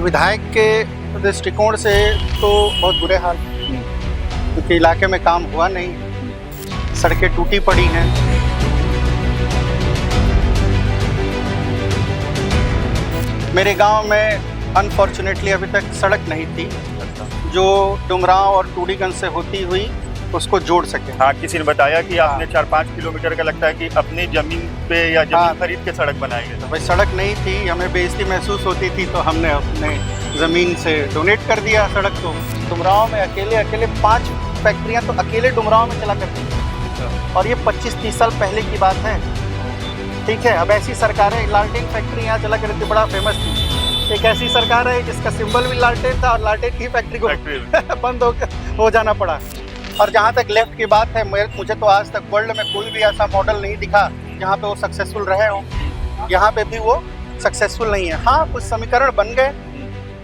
विधायक के दृष्टिकोण से तो बहुत बुरे हाल हैं, क्योंकि इलाके में काम हुआ नहीं, सड़कें टूटी पड़ी हैं। मेरे गांव में अनफॉर्चुनेटली अभी तक सड़क नहीं थी जो डुमरांव और टूडीगंज से होती हुई उसको जोड़ सके। हाँ, किसी ने बताया कि आपने 4-5 किलोमीटर का लगता है कि अपनी जमीन पे या जमीन खरीद के सड़क बनाई है। तो भाई सड़क नहीं थी, हमें बेइज्जती महसूस होती थी, तो हमने अपने ज़मीन से डोनेट कर दिया सड़क को। डुमरांव में अकेले 5 फैक्ट्रियाँ तो अकेले डुमरांव में चला करती थी, और ये 25-30 साल पहले की बात है। ठीक है, अब ऐसी सरकारें, लालटेन फैक्ट्री यहाँ चला करती, बड़ा फेमस थी। एक ऐसी सरकार है जिसका सिंबल भी लालटेन था और लालटेन की फैक्ट्री को बंद हो जाना पड़ा। और जहाँ तक लेफ्ट की बात है, मुझे तो आज तक वर्ल्ड में कोई भी ऐसा मॉडल नहीं दिखा जहाँ पे वो सक्सेसफुल रहे हों। यहाँ पे भी वो सक्सेसफुल नहीं है। हाँ, कुछ समीकरण बन गए,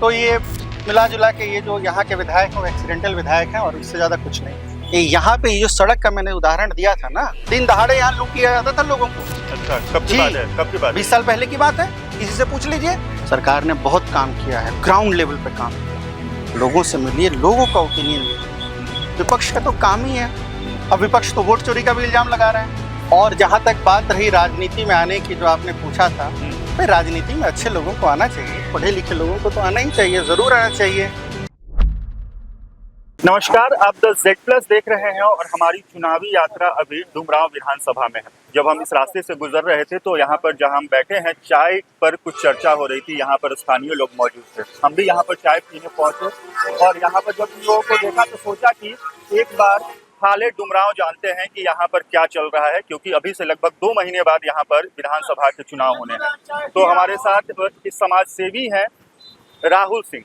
तो ये मिला जुला के ये जो यहाँ के विधायक हैं वो एक्सीडेंटल विधायक हैं, और इससे ज़्यादा कुछ नहीं। ये यहाँ पे जो सड़क का मैंने उदाहरण दिया था ना, दिन दहाड़े यहाँ लूट किया जाता था लोगों को। अच्छा, कब की बात है? कब की बात? 20 साल पहले की बात है, किसी से पूछ लीजिए। सरकार ने बहुत काम किया है, ग्राउंड लेवल पे काम किया, लोगों से मिलिए, लोगों का ओपिनियन लीजिए। विपक्ष का तो काम ही है, अब विपक्ष तो वोट चोरी का भी इल्जाम लगा रहे हैं। और जहाँ तक बात रही राजनीति में आने की, जो आपने पूछा था, भाई राजनीति में अच्छे लोगों को आना चाहिए, पढ़े लिखे लोगों को तो आना ही चाहिए, जरूर आना चाहिए। नमस्कार, आप द Z+ देख रहे हैं और हमारी चुनावी यात्रा अभी डुमरांव विधानसभा में है। जब हम इस रास्ते से गुजर रहे थे तो यहाँ पर जहाँ हम बैठे हैं, चाय पर कुछ चर्चा हो रही थी। यहाँ पर स्थानीय लोग मौजूद थे, हम भी यहाँ पर चाय पीने पहुंचे, और यहाँ पर जब लोगों को देखा तो सोचा कि एक बार हाले डुमरांव जानते हैं कि यहाँ पर क्या चल रहा है, क्योंकि अभी से लगभग 2 महीने बाद यहाँ पर विधानसभा के चुनाव होने हैं। तो हमारे साथ इस समाज सेवी हैं राहुल सिंह,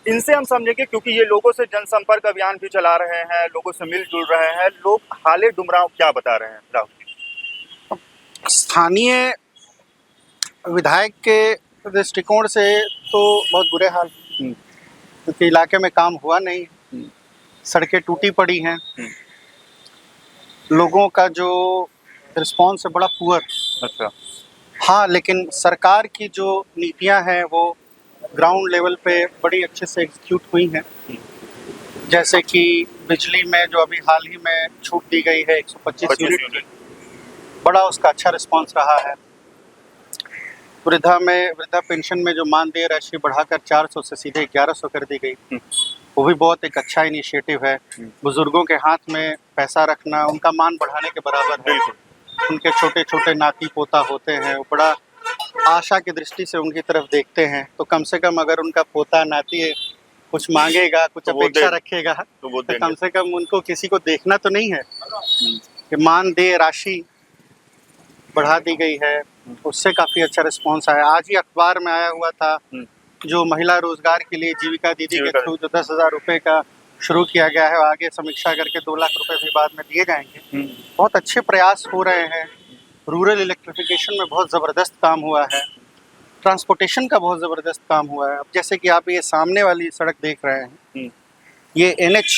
इनसे हम समझेंगे, क्योंकि ये लोगों से जनसंपर्क अभियान भी चला रहे हैं, लोगों से मिलजुल रहे हैं। लोग हाले डुमरांव क्या बता रहे हैं राहुल? स्थानीय विधायक के दृष्टिकोण से तो बहुत बुरे हाल, क्योंकि इलाके में काम हुआ नहीं, सड़कें टूटी पड़ी हैं, लोगों का जो रिस्पॉन्स है बड़ा पुअर। अच्छा। हाँ, लेकिन सरकार की जो नीतियां हैं वो ग्राउंड लेवल पे बड़ी अच्छे से एग्जीक्यूट हुई हैं। जैसे कि बिजली में जो अभी हाल ही में छूट दी गई है 125 यूनिट, बड़ा उसका अच्छा रिस्पांस रहा है। वृद्धा पेंशन में जो मानदेय राशि बढ़ाकर 400 से सीधे 1100 कर दी गई, वो भी बहुत एक अच्छा इनिशिएटिव है। बुजुर्गों के हाथ में पैसा रखना उनका मान बढ़ाने के बराबर है। उनके छोटे छोटे नाती पोता होते हैं, वो बड़ा आशा की दृष्टि से उनकी तरफ देखते हैं। तो कम से कम अगर उनका पोता नाती कुछ मांगेगा, कुछ तो अपेक्षा रखेगा, तो कम से कम उनको किसी को देखना तो नहीं है। कि मानदेय राशि बढ़ा दी गई है, उससे काफ़ी अच्छा रिस्पॉन्स आया। आज ही अखबार में आया हुआ था, जो महिला रोजगार के लिए जीविका दीदी के थ्रू जो 10,000 रुपये का शुरू किया गया है, आगे समीक्षा करके 2 लाख रुपए भी बाद में दिए जाएंगे। बहुत अच्छे प्रयास हो रहे हैं। रूरल इलेक्ट्रिफिकेशन में बहुत ज़बरदस्त काम हुआ है, ट्रांसपोर्टेशन का बहुत ज़बरदस्त काम हुआ है। अब जैसे कि आप ये सामने वाली सड़क देख रहे हैं, ये NH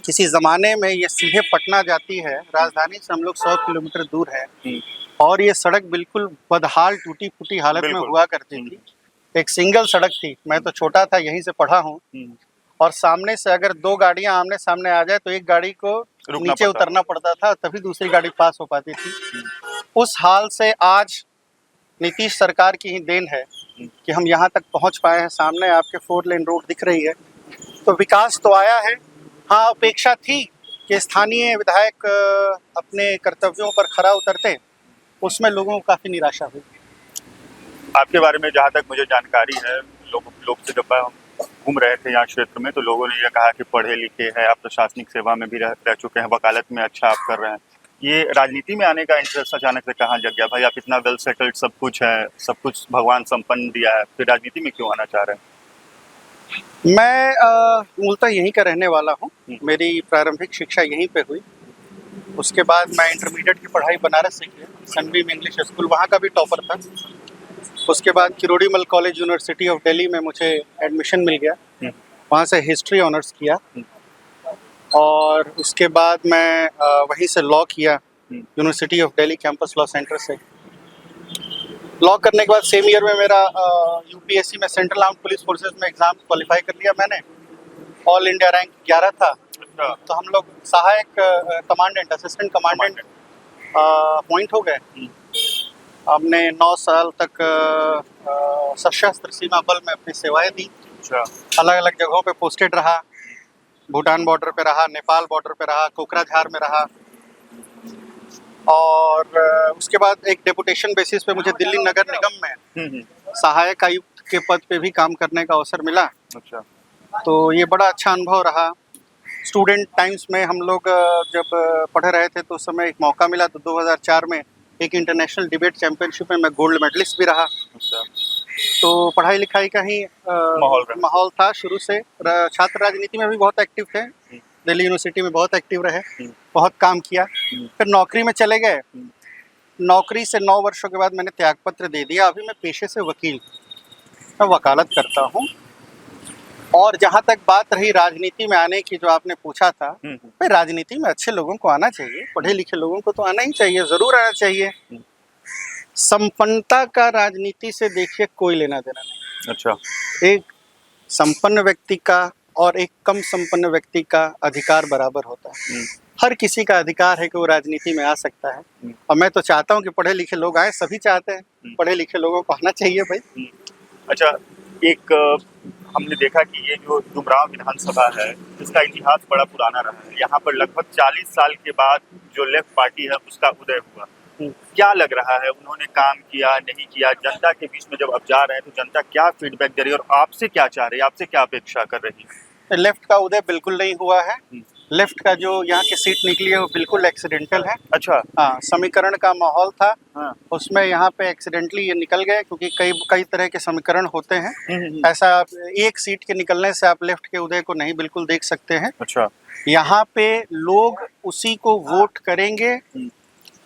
किसी ज़माने में ये सीधे पटना जाती है, राजधानी से हम लोग 100 किलोमीटर दूर है, और ये सड़क बिल्कुल बदहाल टूटी फूटी हालत में हुआ करती थी। एक सिंगल सड़क थी, मैं तो छोटा था, यहीं से पढ़ा हूँ, और सामने से अगर 2 गाड़ियाँ आमने सामने आ जाए तो एक गाड़ी को नीचे उतरना पड़ता था, तभी दूसरी गाड़ी पास हो पाती थी। उस हाल से आज नीतीश सरकार की ही देन है कि हम यहाँ तक पहुँच पाए हैं। सामने आपके 4 लेन रोड दिख रही है, तो विकास तो आया है। हाँ, अपेक्षा थी कि स्थानीय विधायक अपने कर्तव्यों पर खरा उतरते, उसमें लोगों को काफ़ी निराशा हुई। आपके बारे में जहाँ तक मुझे जानकारी है, लोग से जब हम घूम रहे थे यहाँ क्षेत्र में, तो लोगों ने ये कहा कि पढ़े लिखे हैं, आप प्रशासनिक सेवा में भी रह चुके हैं, वकालत में अच्छा आप कर रहे हैं। ये राजनीति में आने का इंटरेस्ट अचानक से कहाँ जग गया? भाई, आप इतना वेल सेटल्ड, सब कुछ है, सब कुछ भगवान संपन्न दिया है, फिर राजनीति में क्यों आना चाह रहे हैं? मैं मूलतः यहीं का रहने वाला हूँ। मेरी प्रारंभिक शिक्षा यहीं पे हुई। उसके बाद मैं इंटरमीडिएट की पढ़ाई बनारस से की, सनबीम इंग्लिश स्कूल, वहाँ का भी टॉपर था। उसके बाद Kirorimal college university of Delhi में मुझे एडमिशन मिल गया, वहाँ से हिस्ट्री ऑनर्स किया, और उसके बाद मैं वहीं से लॉ किया university of Delhi campus law centre से। लॉ करने के बाद सेम ईयर में मेरा यूपीएससी में सेंट्रल आर्म्ड पुलिस फोर्सेस में एग्जाम क्वालिफाई कर लिया मैंने। ऑल इंडिया रैंक 11 था। अच्छा। तो हम लोग सहायक कमांडेंट, असिस्टेंट कमांडेंट अपॉइंट हो गए। हमने 9 साल तक सशस्त्र सीमा बल में अपनी सेवाएं दी। अच्छा। अलग अलग जगहों पे पोस्टेड रहा। भूटान बॉर्डर पे रहा, नेपाल बॉर्डर पे रहा, कोकराझार में रहा। और उसके बाद एक डेपुटेशन बेसिस पे मुझे दिल्ली नगर निगम में सहायक आयुक्त के पद पे भी काम करने का अवसर मिला। अच्छा। तो ये बड़ा अच्छा अनुभव रहा। स्टूडेंट टाइम्स में हम लोग जब पढ़ रहे थे तो उस समय एक मौका मिला, तो 2004 में एक इंटरनेशनल डिबेट चैंपियनशिप में मैं गोल्ड मेडलिस्ट भी रहा। अच्छा। तो पढ़ाई लिखाई का ही माहौल था शुरू से। छात्र राजनीति में भी बहुत एक्टिव थे, दिल्ली यूनिवर्सिटी में बहुत एक्टिव रहे, बहुत काम किया। फिर नौकरी में चले गए। नौकरी से 9 वर्षों के बाद मैंने त्यागपत्र दे दिया। अभी मैं पेशे से वकील, मैं वकालत करता हूँ। और जहाँ तक बात रही राजनीति में आने की, जो आपने पूछा था, भाई राजनीति में अच्छे लोगों को आना चाहिए, पढ़े लिखे लोगों को तो आना ही चाहिए, जरूर आना चाहिए। संपन्नता का राजनीति से देखिए कोई लेना देना नहीं। अच्छा। एक संपन्न व्यक्ति का और एक कम संपन्न व्यक्ति का अधिकार बराबर होता है। हर किसी का अधिकार है कि वो राजनीति में आ सकता है। और मैं तो चाहता हूँ कि पढ़े लिखे लोग आए, सभी चाहते हैं, पढ़े लिखे लोगों को आना चाहिए भाई। अच्छा, एक हमने देखा कि ये जो डुमरांव विधानसभा है, इसका इतिहास बड़ा पुराना रहा है। यहाँ पर लगभग 40 साल के बाद जो लेफ्ट पार्टी है उसका उदय हुआ। क्या लग रहा है, उन्होंने काम किया, नहीं किया? जनता के बीच में जब आप जा रहे हैं तो जनता क्या फीडबैक दे रही है और आपसे क्या चाह रही है, आपसे क्या अपेक्षा कर रही है? लेफ्ट का उदय बिल्कुल नहीं हुआ है। लेफ्ट का जो यहाँ की सीट निकली है वो बिल्कुल एक्सीडेंटल है। अच्छा। हाँ, समीकरण का माहौल था। हाँ। उसमें यहाँ पे एक्सीडेंटली ये निकल गए, क्योंकि कई तरह के समीकरण होते हैं। ऐसा एक सीट के निकलने से आप लेफ्ट के उदय को नहीं बिल्कुल देख सकते हैं। अच्छा। यहाँ पे लोग उसी को वोट करेंगे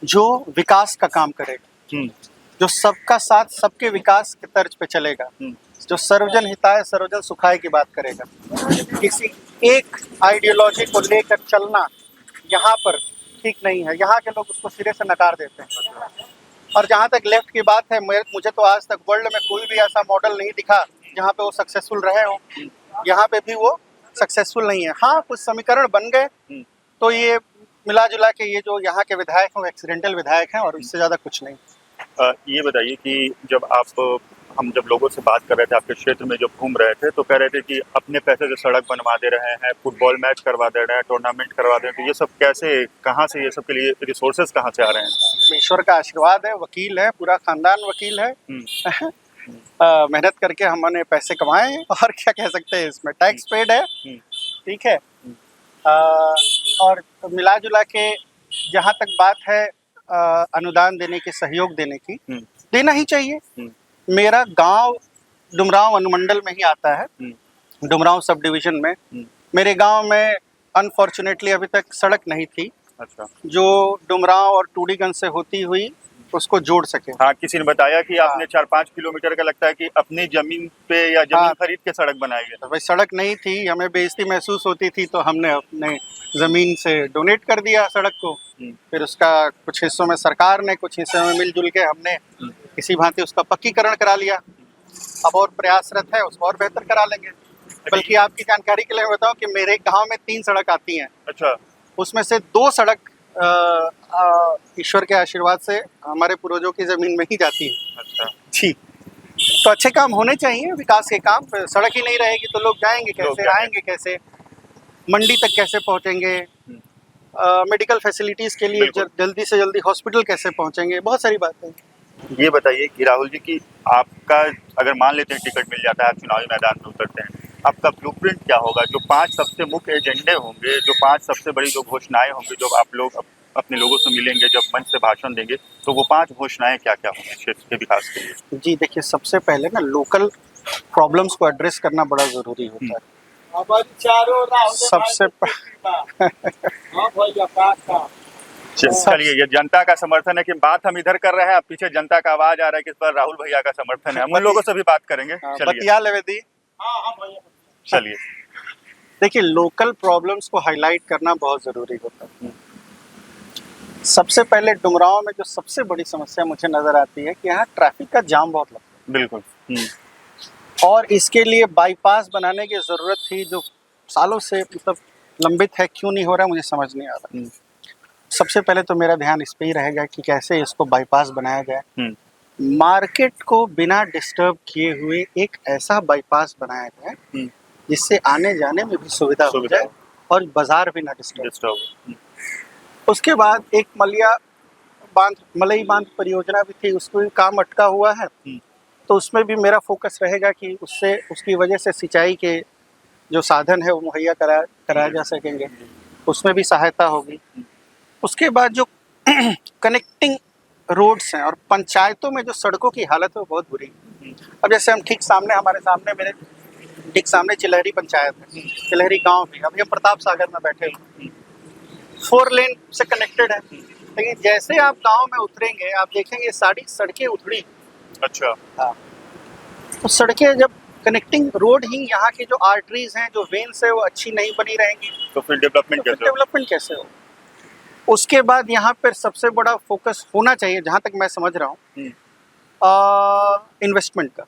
जो विकास का काम करेगा, जो सबका साथ सबके विकास के तर्ज पे चलेगा, जो सर्वजन हिताय सर्वजन सुखाय की बात करेगा। किसी एक आइडियोलॉजी को लेकर चलना यहाँ पर ठीक नहीं है। यहाँ के लोग उसको सिरे से नकार देते हैं। और जहाँ तक लेफ्ट की बात है, मुझे तो आज तक वर्ल्ड में कोई भी ऐसा मॉडल नहीं दिखा जहाँ पे वो सक्सेसफुल रहे हो। यहाँ पे भी वो सक्सेसफुल नहीं है। हाँ, कुछ समीकरण बन गए, तो ये मिला जुला के ये जो यहाँ के विधायक हैं वो एक्सीडेंटल विधायक हैं, और इससे ज़्यादा कुछ नहीं। ये बताइए कि हम जब लोगों से बात कर रहे थे, आपके क्षेत्र में जब घूम रहे थे, तो कह रहे थे कि अपने पैसे से सड़क बनवा दे रहे हैं, फुटबॉल मैच करवा दे रहे हैं, टूर्नामेंट करवा दे रहे हैं, तो ये सब कैसे, कहाँ से, ये सब के लिए रिसोर्सेज कहाँ से आ रहे हैं? ईश्वर का आशीर्वाद है, वकील है, पूरा खानदान वकील है। मेहनत करके हमने पैसे कमाए, और क्या कह सकते हैं, इसमें टैक्स पेड है, ठीक है। और मिला जुला के जहाँ तक बात है अनुदान देने की, सहयोग देने की, देना ही चाहिए। मेरा गांव डुमरांव अनुमंडल में ही आता है, डुमरांव सब डिवीजन में। मेरे गांव में अनफॉर्चुनेटली अभी तक सड़क नहीं थी। अच्छा। जो डुमरांव और टूडीगंज से होती हुई उसको जोड़ सके। हाँ, किसी ने बताया कि आपने 4-5 किलोमीटर का लगता है कि अपनी जमीन पे या जमीन खरीद के सड़क बनाई है। तो भाई सड़क नहीं थी, हमें बेइज्जती महसूस होती थी, तो हमने अपने ज़मीन से डोनेट कर दिया सड़क को। फिर उसका कुछ हिस्सों में सरकार ने, कुछ हिस्सों में मिलजुल के हमने किसी भांति उसका पक्कीकरण करा लिया। अब और प्रयासरत है, उसको और बेहतर करा लेंगे। बल्कि आपकी जानकारी के लिए मैं बताऊं कि मेरे गांव में 3 सड़क आती हैं। अच्छा। उसमें से 2 सड़क ईश्वर के आशीर्वाद से हमारे पूर्वजों की ज़मीन में ही जाती है। अच्छा जी। तो अच्छे काम होने चाहिए, विकास के काम। सड़क ही नहीं रहेगी तो लोग जाएंगे कैसे, आएंगे कैसे, मंडी तक कैसे पहुंचेंगे, मेडिकल फैसिलिटीज़ के लिए जल्दी से जल्दी हॉस्पिटल कैसे पहुंचेंगे, बहुत सारी बातें। ये बताइए कि राहुल जी कि आपका, अगर मान लेते हैं टिकट मिल जाता है, आप चुनावी मैदान में उतरते हैं, आपका ब्लूप्रिंट क्या होगा? जो 5 सबसे मुख्य एजेंडे होंगे, जो 5 सबसे बड़ी जो घोषणाएं होंगी, जो आप लोग अपने लोगों से मिलेंगे, जब मंच से भाषण देंगे, तो वो 5 घोषणाएं क्या क्या होंगी क्षेत्र के विकास के लिए? जी देखिए, सबसे पहले ना लोकल प्रॉब्लम्स को एड्रेस करना बड़ा ज़रूरी होता है। सबसे चलिए, ये जनता का समर्थन है कि बात हम इधर कर रहे हैं, अब पीछे जनता का आवाज आ रहा है कि इस पर राहुल भैया का समर्थन है। हम उन लोगों से भी बात करेंगे। चलिए, देखिए, लोकल प्रॉब्लम्स को हाईलाइट करना बहुत ज़रूरी होता है। सबसे पहले डुमरांव में जो सबसे बड़ी समस्या मुझे नजर आती है कि यहाँ ट्रैफिक का जाम बहुत लगता है, बिल्कुल। और इसके लिए बाईपास बनाने की जरूरत थी जो सालों से मतलब लंबित है। क्यों नहीं हो रहा है मुझे समझ नहीं आ रहा। सबसे पहले तो मेरा ध्यान इस पे ही रहेगा कि कैसे इसको बाईपास बनाया जाए, मार्केट को बिना डिस्टर्ब किए हुए एक ऐसा बाईपास बनाया जाए जिससे आने जाने में भी सुविधा हो जाए और बाजार भी ना डिस्टर्ब। उसके बाद एक मलई बांध परियोजना भी थी, उसको भी काम अटका हुआ है, तो उसमें भी मेरा फोकस रहेगा कि उससे उसकी वजह से सिंचाई के जो साधन है वो मुहैया कराया जा सकेंगे, उसमें भी सहायता होगी। उसके बाद जो कनेक्टिंग रोड्स हैं और पंचायतों में जो सड़कों की हालत है वो बहुत बुरी है। अब जैसे हम मेरे ठीक सामने चिलहरी पंचायत है, चिलहरी गांव भी, अभी हम प्रताप सागर में बैठे हुए 4 लेन से कनेक्टेड है, लेकिन जैसे आप गांव में उतरेंगे आप देखेंगे सारी सड़कें उथड़ी। अच्छा। हाँ, तो सड़कें जब कनेक्टिंग रोड ही यहाँ की जो आर्टरीज हैं, जो वेन्स है, वो अच्छी नहीं बनी रहेंगी तो फिर डेवलपमेंट कैसे हो? उसके बाद यहाँ पर सबसे बड़ा फोकस होना चाहिए, जहाँ तक मैं समझ रहा हूँ, इन्वेस्टमेंट का।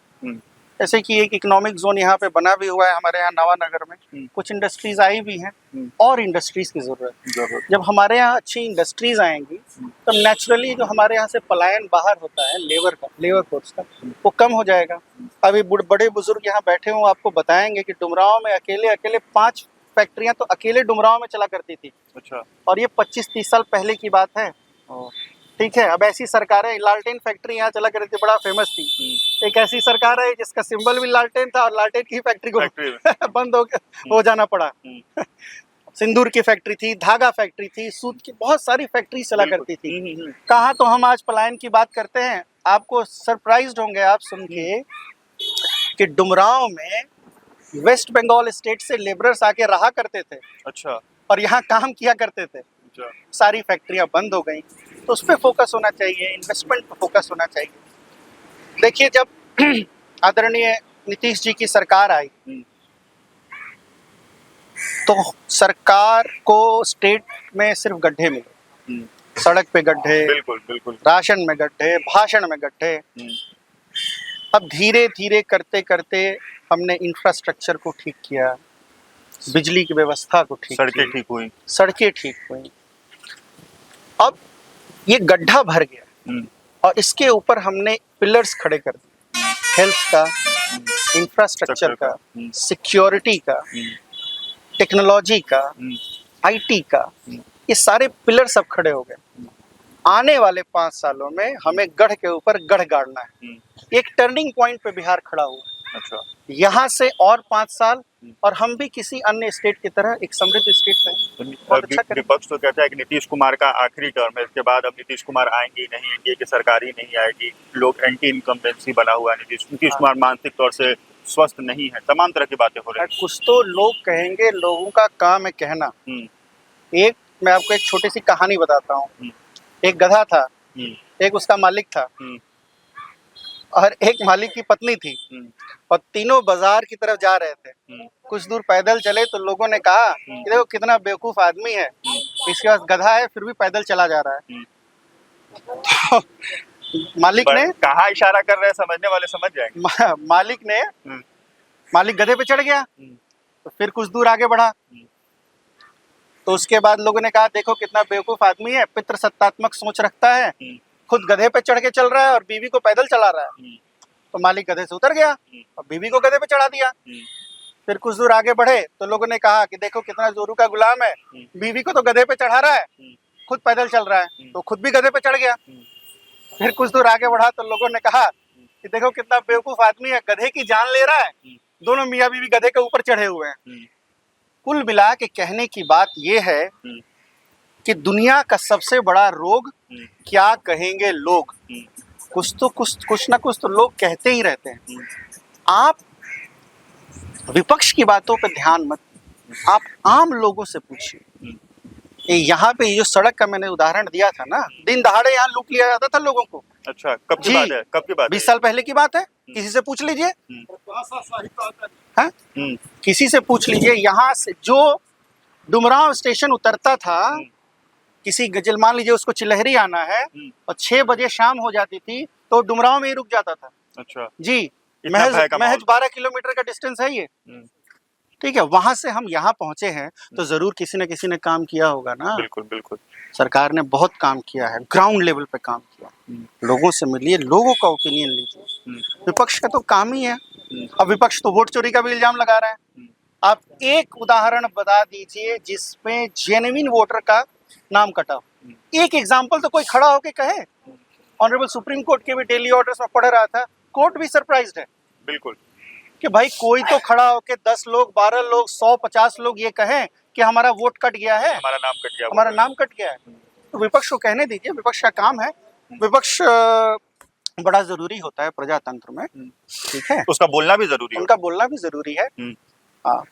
जैसे कि एक इकोनॉमिक जोन यहाँ पे बना भी हुआ है हमारे यहाँ नवानगर में, कुछ इंडस्ट्रीज आई भी हैं और इंडस्ट्रीज की जरूरत। जब हमारे यहाँ अच्छी इंडस्ट्रीज आएंगी तो नेचुरली जो हमारे यहाँ से पलायन बाहर होता है लेबर फोर्स का, वो कम हो जाएगा। अभी बड़े बुजुर्ग यहाँ बैठे हुए आपको बताएंगे कि डुमरांव में अकेले 5 फैक्ट्रियां तो अकेले डुमरांव में चला करती थी। अच्छा। और ये 25-30 साल पहले की बात है। ठीक है, अब ऐसी सरकारें, लालटेन फैक्ट्री यहाँ चला करती थी, बड़ा फेमस थी। एक ऐसी सरकार है जिसका सिंबल भी लालटेन था और लालटेन की फैक्ट्री को बंद हो जाना पड़ा। सिंदूर की फैक्ट्री थी, धागा फैक्ट्री थी, सूत की बहुत सारी फैक्ट्री चला करती थी। कहाँ तो हम आज पलायन की बात करते हैं। आपको सरप्राइज्ड होंगे आप सुन के कि डुमरांव में वेस्ट बंगाल स्टेट से लेबरर्स आके रहा करते थे। अच्छा। और यहाँ काम किया करते थे। अच्छा। सारी फैक्ट्रियां बंद हो गई, तो उस पर फोकस होना चाहिए, इन्वेस्टमेंट पर फोकस होना चाहिए। देखिए, जब आदरणीय नीतीश जी की सरकार आई तो सरकार को स्टेट में सिर्फ गड्ढे मिले, सड़क पे गड्ढे, बिल्कुल राशन में गड्ढे, भाषण में गड्ढे। अब धीरे धीरे करते करते हमने इंफ्रास्ट्रक्चर को ठीक किया, बिजली की व्यवस्था को ठीक, सड़कें ठीक हुई। अब ये गड्ढा भर गया और इसके ऊपर हमने पिलर्स खड़े कर दिए, हेल्थ का, इंफ्रास्ट्रक्चर का, सिक्योरिटी का, टेक्नोलॉजी का, आईटी का, ये सारे पिलर सब खड़े हो गए। आने वाले 5 सालों में हमें गढ़ के ऊपर गढ़ गाड़ना है। एक टर्निंग पॉइंट पे बिहार खड़ा हुआ है। अच्छा। यहाँ से और 5 साल और हम भी किसी अन्य स्टेट की तरह एक समृद्ध स्टेट में अच्छा करें। विपक्ष तो कहता है कि नीतीश कुमार का आखिरी टर्म है, इसके बाद अब नीतीश कुमार आएंगे नहीं, एनडीए की सरकार ही नहीं आएगी, लोग एंटी इनकम्बेंसी बना हुआ है, नीतीश कुमार मानसिक तौर से स्वस्थ नहीं है, तमाम तरह की बातें हो रही हैं। कुछ तो लोग कहेंगे, लोगों का काम है कहना। एक मैं आपको एक छोटी सी कहानी बताता हूँ। एक गधा था, एक उसका मालिक था और एक मालिक की पत्नी थी, और तीनों बाजार की तरफ जा रहे थे। कुछ दूर पैदल चले तो लोगों ने कहा कि देखो कितना बेवकूफ आदमी है, इसके पास गधा है फिर भी पैदल चला जा रहा है। तो मालिक ने कहा, इशारा कर रहे हैं, समझने वाले समझ जाएंगे। मालिक गधे पे चढ़ गया तो फिर कुछ दूर आगे बढ़ा, तो उसके बाद लोगों ने कहा देखो कितना बेवकूफ आदमी है, पितृसत्तात्मक सोच रखता है, खुद गधे पे चढ़ के चल रहा है और बीवी को पैदल चला रहा है। तो मालिक गधे से उतर गया और बीवी को गधे पे चढ़ा दिया। फिर कुछ दूर आगे बढ़े तो लोगों ने कहा कि देखो कितना जोरू का गुलाम है, बीवी को तो गधे पे चढ़ा रहा है, खुद पैदल चल रहा है, तो खुद भी गधे पे चढ़ गया। फिर कुछ दूर आगे बढ़ा तो लोगों ने कहा कि देखो कितना बेवकूफ आदमी है, गधे की जान ले रहा है, दोनों मियाँ बीवी गधे के ऊपर चढ़े हुए हैं। कुल मिला के कहने की बात यह है कि दुनिया का सबसे बड़ा रोग क्या कहेंगे लोग, कुछ ना कुछ तो लोग कहते ही रहते हैं। आप विपक्ष की बातों पे ध्यान मत, आप आम लोगों से पूछिए। यहाँ पे जो सड़क का मैंने उदाहरण दिया था ना, दिन दहाड़े यहाँ लूट लिया जाता था लोगों को। अच्छा, कब की बात है? कब की बात है? 20 साल पहले की बात है, किसी से पूछ लीजिए। हाँ, किसी से पूछ लीजिए। यहाँ से जो डुमरांव स्टेशन उतरता था किसी गजल मान लीजिए उसको चिलहरी आना है और 6 बजे शाम हो जाती थी तो डुमरांव में ही रुक जाता था। अच्छा जी, इतना भय का महज माहौल। 12 किलोमीटर का डिस्टेंस है ये। ठीक है, वहां से हम यहाँ पहुंचे हैं तो जरूर किसी ने काम किया होगा ना। बिल्कुल बिल्कुल। सरकार ने बहुत काम किया है, ग्राउंड लेवल पे काम किया। लोगों से मिलिए, लोगों का ओपिनियन लीजिए। विपक्ष का तो काम ही है। अब विपक्ष तो वोट चोरी का भी इल्जाम लगा रहा है। आप एक उदाहरण बता दीजिए जिसमें जेन्युइन वोटर का नाम कटा हो। एक एग्जाम्पल तो कोई खड़ा होके कहे। ऑनरेबल सुप्रीम कोर्ट के भी डेली ऑर्डर्स में पढ़ रहा था, कोर्ट भी सरप्राइज्ड है बिल्कुल कि भाई कोई तो खड़ा होके 10 लोग, 12 लोग, 100, 50 लोग ये कहें कि हमारा वोट कट गया है, हमारा नाम कट गया, हमारा नाम कट गया है। तो विपक्ष को कहने दीजिए, विपक्ष का काम है। विपक्ष बड़ा जरूरी होता है प्रजातंत्र में। ठीक है, उसका बोलना भी जरूरी है। उनका बोलना भी जरूरी है। हाँ,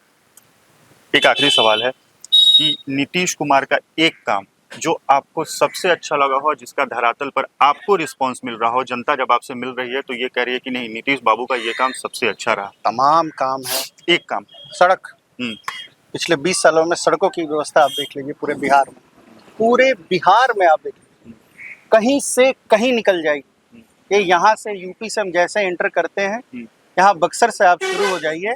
एक आखिरी सवाल है कि नीतीश कुमार का एक काम जो आपको सबसे अच्छा लगा हो, जिसका धरातल पर आपको रिस्पांस मिल रहा हो, जनता जब आपसे मिल रही है तो ये कह रही है कि नहीं नीतीश बाबू का ये काम सबसे अच्छा रहा। तमाम काम है। एक काम, सड़क। पिछले 20 सालों में सड़कों की व्यवस्था आप देख लीजिए पूरे बिहार में। पूरे बिहार में आप देख लीजिए, कहीं से कहीं निकल जाएगी। ये यहाँ से यूपी से हम जैसे एंटर करते हैं, यहाँ बक्सर से आप शुरू हो जाइए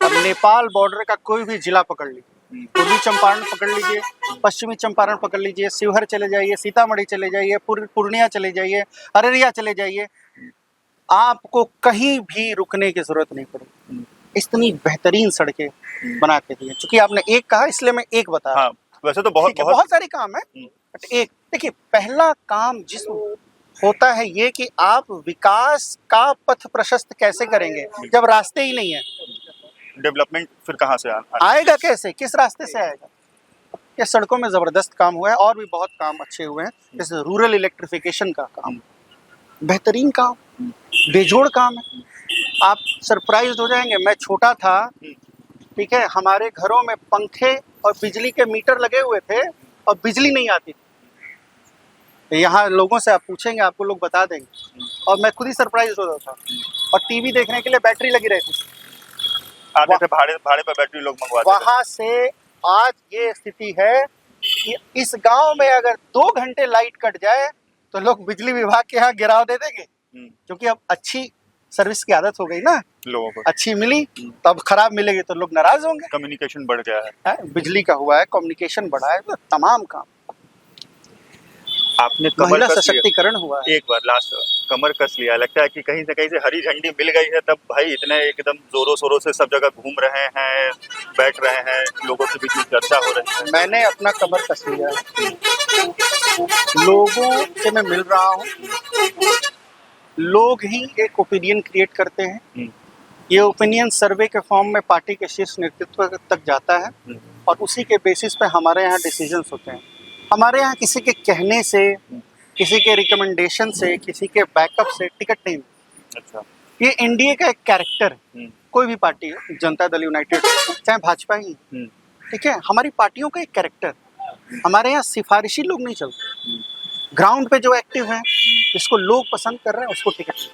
और नेपाल बॉर्डर का कोई भी जिला पकड़ लीजिए, पूर्वी चंपारण पकड़ लीजिए, पश्चिमी चंपारण पकड़ लीजिए, शिवहर चले जाइए, सीतामढ़ी चले जाइए, पूर्णिया चले जाइए, अररिया चले जाइए, आपको कहीं भी रुकने की जरूरत नहीं पड़ेगी। इतनी बेहतरीन सड़कें बना के दी हैं। चूंकि आपने एक कहा इसलिए मैं एक बता रहा हूँ। वैसे तो बहुत सारे काम है, बट एक देखिए, पहला काम जिस होता है ये कि आप विकास का पथ प्रशस्त कैसे करेंगे जब रास्ते ही नहीं है। डेवलपमेंट फिर कहाँ से आएगा, कैसे, किस रास्ते से आएगा। ये सड़कों में जबरदस्त काम हुआ है और भी बहुत काम अच्छे हुए हैं। जैसे रूरल इलेक्ट्रिफिकेशन का काम, बेहतरीन काम, बेजोड़ काम है। आप सरप्राइज हो जाएंगे। मैं छोटा था, ठीक है, हमारे घरों में पंखे और बिजली के मीटर लगे हुए थे और बिजली नहीं आती थी। यहाँ लोगों से आप पूछेंगे, आपको लोग बता देंगे, और मैं खुद ही सरप्राइज होता था। और टीवी देखने के लिए बैटरी लगी रहती थी, आते थे भाड़े पर बैटरी लोग मंगवाते थे। वहां से आज ये स्थिति है कि इस गांव में अगर 2 घंटे लाइट कट जाए तो लोग बिजली विभाग के यहाँ गिराव दे देंगे, क्योंकि अब अच्छी सर्विस की आदत हो गई ना लोगों को। अच्छी मिली तो अब खराब मिलेगी तो लोग नाराज होंगे। कम्युनिकेशन बढ़ गया है, बिजली का हुआ है, कम्युनिकेशन बढ़ा है, तो तमाम काम। आपने महिला सशक्तिकरण हुआ है। एक बार लास्ट कमर कस लिया, लगता है कि कहीं से हरी झंडी मिल गई है, तब भाई इतने एकदम जोरों शोरों से सब जगह घूम रहे हैं, बैठ रहे हैं, लोगों के बीच में चर्चा हो रही है। मैंने अपना कमर कस लिया है, लोगों से मैं मिल रहा हूँ, लोग ही एक ओपिनियन क्रिएट करते हैं। ये ओपिनियन सर्वे के फॉर्म में पार्टी के शीर्ष नेतृत्व तक जाता है और उसी के बेसिस पे हमारे यहाँ डिसीजंस होते हैं। हमारे यहाँ किसी के कहने से, किसी के रिकमेंडेशन से, किसी के बैकअप से टिकट नहीं। अच्छा, ये एनडीए का एक कैरेक्टर है। कोई भी पार्टी हो, जनता दल यूनाइटेड, चाहे भाजपा ही, ठीक है, हमारी पार्टियों का एक कैरेक्टर। हमारे यहाँ सिफारिशी लोग नहीं चलते, ग्राउंड पे जो एक्टिव है, जिसको लोग पसंद कर रहे हैं, उसको टिकट।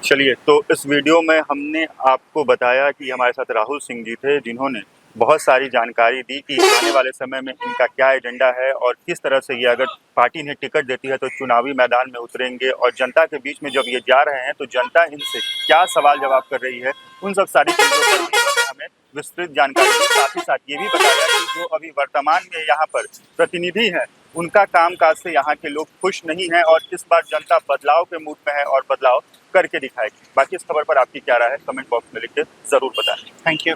चलिए, तो इस वीडियो में हमने आपको बताया कि हमारे साथ राहुल सिंह जी थे, जिन्होंने बहुत सारी जानकारी दी कि आने वाले समय में इनका क्या एजेंडा है और किस तरह से ये अगर पार्टी इन्हें टिकट देती है तो चुनावी मैदान में उतरेंगे, और जनता के बीच में जब ये जा रहे हैं तो जनता इनसे क्या सवाल जवाब कर रही है, उन सब सारी चीज़ों पर भी हमें विस्तृत जानकारी दी। साथ ही साथ ये भी बताया कि जो अभी वर्तमान में यहाँ पर प्रतिनिधि हैं, उनका कामकाज से यहाँ के लोग खुश नहीं हैं और इस बार जनता बदलाव के मूड में है और बदलाव करके दिखाएगी। बाकी इस खबर पर आपकी क्या राय है, कमेंट बॉक्स में लिख के ज़रूर बताएं। Thank you.